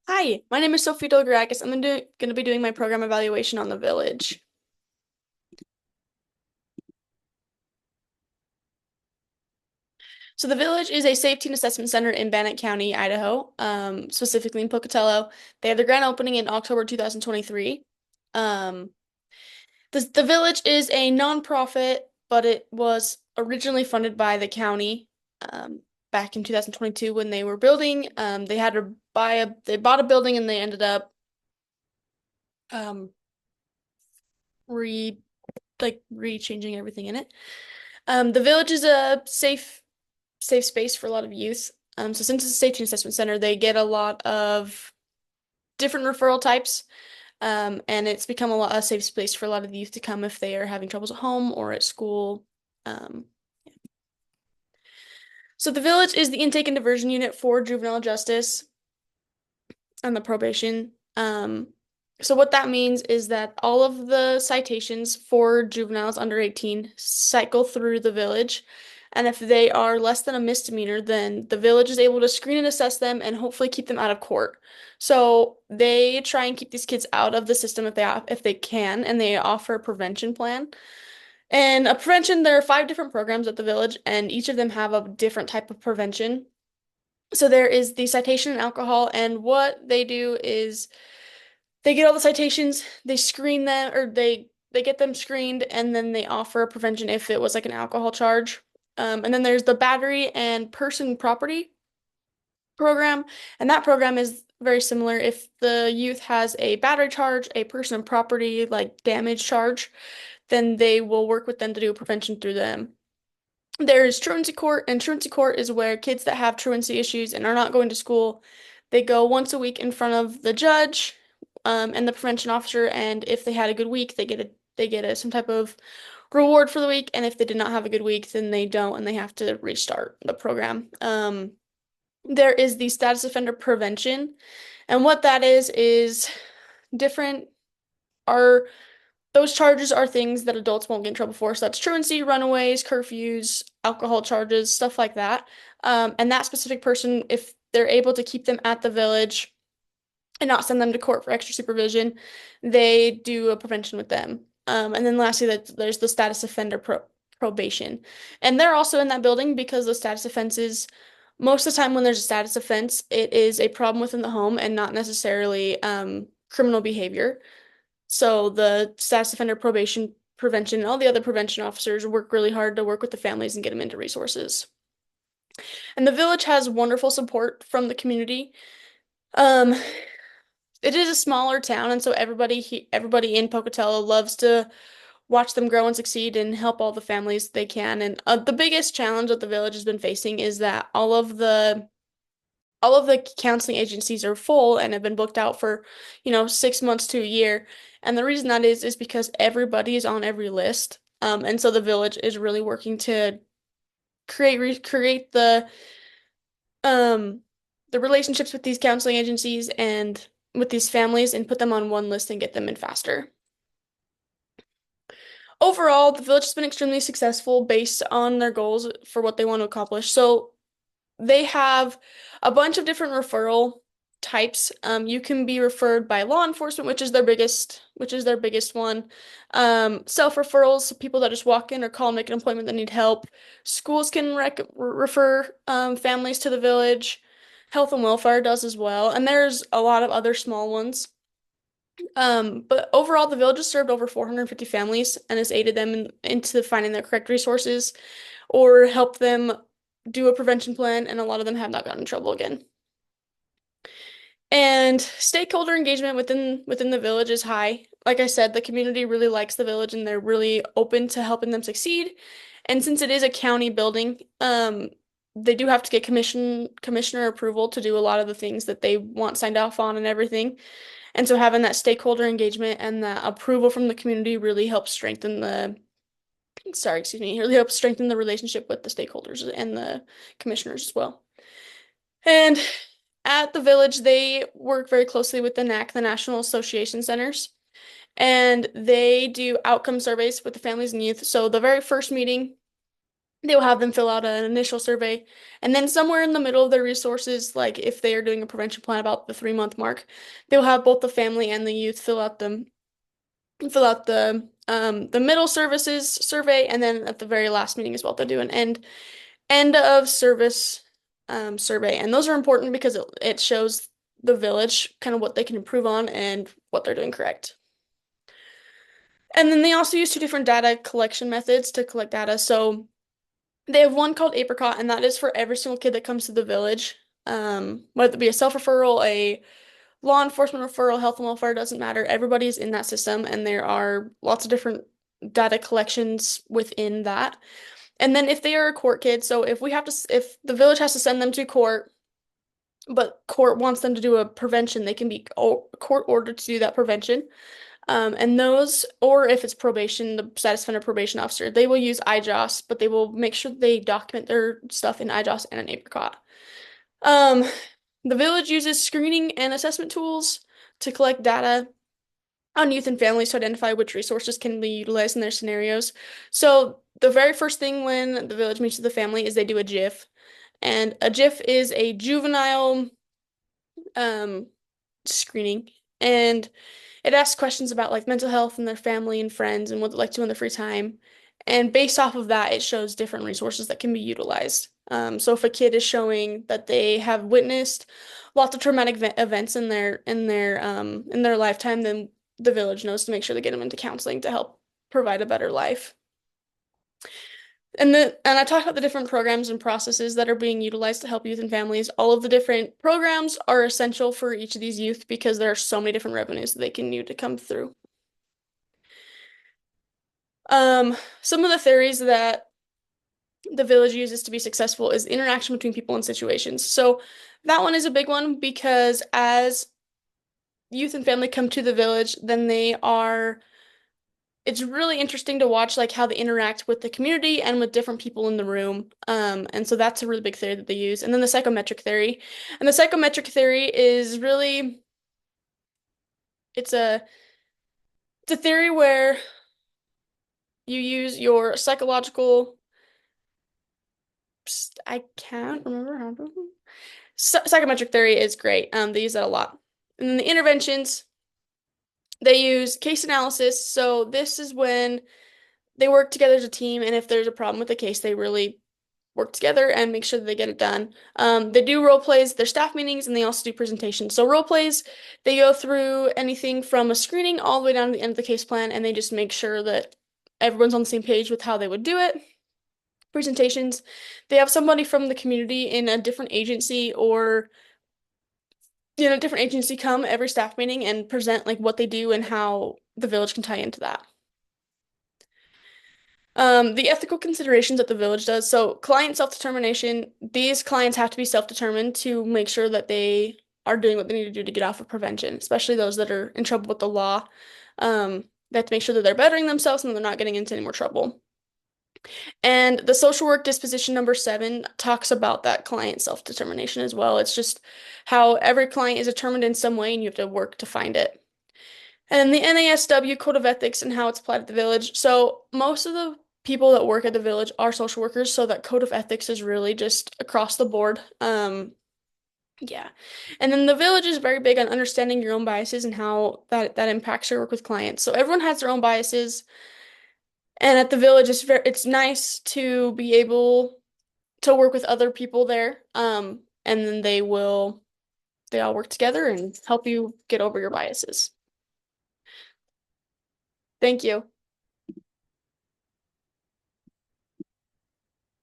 Hi, my name is Sophie Delgarakis. I'm going to be doing my program evaluation on the village. So the village is a safety and assessment center in Bannock County, Idaho, specifically in Pocatello. They had their grand opening in October 2023. Um, the village is a nonprofit, but it was originally funded by the county back in 2022 when they were building. They bought a building and they ended up um, re re-changing everything in it. The village is a safe space for a lot of youth. So since it's a safety and assessment center, they get a lot of different referral types. And it's become a safe space for a lot of the youth to come if they are having troubles at home or at school. Um, so the village is the intake and diversion unit for juvenile justice and the probation. So what that means is that all of the citations for juveniles under 18 cycle through the village. And if they are less than a misdemeanor, then the village is able to screen and assess them and hopefully keep them out of court. So they try and keep these kids out of the system if they can, and they offer a prevention plan. And a prevention, there are 5 different programs at the village, and each of them have a different type of prevention. So there is the citation and alcohol, and what they do is they get all the citations, they screen them, or they get them screened, and then they offer a prevention if it was like an alcohol charge. And then there's the battery and person property program, and that program is very similar. If the youth has a battery charge, a person and property like damage charge, then they will work with them to do a prevention through them. There's truancy court, and truancy court is where kids that have truancy issues and are not going to school, they go once a week in front of the judge, and the prevention officer, and if they had a good week, they get some type of reward for the week, and if they did not have a good week, then they don't, and they have to restart the program. There is the status offender prevention, and what that is different are those charges are things that adults won't get in trouble for. So that's truancy, runaways, curfews, alcohol charges, stuff like that. And that specific person, if they're able to keep them at the village and not send them to court for extra supervision, they do a prevention with them. And then lastly, there's the status offender probation. And they're also in that building because the status offenses, most of the time when there's a status offense, it is a problem within the home and not necessarily criminal behavior. So the status offender probation prevention and all the other prevention officers work really hard to work with the families and get them into resources. And the village has wonderful support from the community. Um, it is a smaller town, and so everybody in Pocatello loves to watch them grow and succeed and help all the families they can. And the biggest challenge that the village has been facing is that all of the counseling agencies are full and have been booked out for, 6 months to a year. And the reason that is because everybody is on every list. And so the village is really working to create um the relationships with these counseling agencies and with these families and put them on one list and get them in faster. Overall, the village has been extremely successful based on their goals for what they want to accomplish. So they have a bunch of different referral types. You can be referred by law enforcement, which is their biggest one. Self-referrals, so people that just walk in or call and make an appointment that need help. Schools can refer families to the village. Health and welfare does as well, and there's a lot of other small ones. But overall, the village has served over 450 families and has aided them into finding the correct resources or helped them do a prevention plan, and a lot of them have not gotten in trouble again. And stakeholder engagement within the village is high. Like I said, the community really likes the village and they're really open to helping them succeed. And since it is a county building, they do have to get commissioner approval to do a lot of the things that they want signed off on and everything. And so having that stakeholder engagement and that approval from the community really helps strengthen really helps strengthen the relationship with the stakeholders and the commissioners as well. And at the village, they work very closely with the NAC, the National Association Centers, and they do outcome surveys with the families and youth. So the very first meeting They'll have them fill out an initial survey. And then somewhere in the middle of their resources, like if they are doing a prevention plan about the 3 month mark, they'll have both the family and the youth fill out the middle services survey, and then at the very last meeting as well, they'll do an end of service survey. And those are important because it shows the village kind of what they can improve on and what they're doing correct. And then they also use two different data collection methods to collect data. So they have one called Apricot, and that is for every single kid that comes to the village. Whether it be a self-referral, a law enforcement referral, health and welfare, doesn't matter. Everybody's in that system, and there are lots of different data collections within that. And then if they are a court kid, so if the village has to send them to court, but court wants them to do a prevention, they can be court ordered to do that prevention. And those, or if it's probation, the status offender probation officer, they will use IJOS, but they will make sure they document their stuff in IJOS and an Apricot. Um, the village uses screening and assessment tools to collect data on youth and families to identify which resources can be utilized in their scenarios. So the very first thing when the village meets with the family is they do a JIF. And a JIF is a juvenile um, screening. And it asks questions about like mental health and their family and friends and what they like to do in their free time. And based off of that, it shows different resources that can be utilized. So if a kid is showing that they have witnessed lots of traumatic events in their lifetime, then the village knows to make sure they get them into counseling to help provide a better life. And I talked about the different programs and processes that are being utilized to help youth and families. All of the different programs are essential for each of these youth because there are so many different revenues that they can use to come through. Some of the theories that the village uses to be successful is interaction between people and situations. So that one is a big one because as youth and family come to the village, then it's really interesting to watch like how they interact with the community and with different people in the room. And so that's a really big theory that they use. And then the psychometric theory. And the psychometric theory is really it's a it's a theory where you use your psychological I can't remember how to psychometric theory is great. They use that a lot. And then the interventions, they use case analysis. So this is when they work together as a team, and if there's a problem with the case, they really work together and make sure that they get it done. They do role plays, their staff meetings, and they also do presentations. So role plays, they go through anything from a screening all the way down to the end of the case plan, and they just make sure that everyone's on the same page with how they would do it. Presentations, they have somebody from the community in a different agency or a different agency come every staff meeting and present like what they do and how the village can tie into that. The ethical considerations that the village does. So, client self-determination, these clients have to be self-determined to make sure that they are doing what they need to do to get off of prevention, especially those that are in trouble with the law. They have to make sure that they're bettering themselves and they're not getting into any more trouble. And the social work disposition number 7 talks about that client self-determination as well. It's just how every client is determined in some way and you have to work to find it. And then the NASW Code of Ethics and how it's applied at the village. So most of the people that work at the village are social workers, so that Code of Ethics is really just across the board. Yeah. And then the village is very big on understanding your own biases and how that impacts your work with clients. So everyone has their own biases. And at the village, it's nice to be able to work with other people there. And then they all work together and help you get over your biases. Thank you.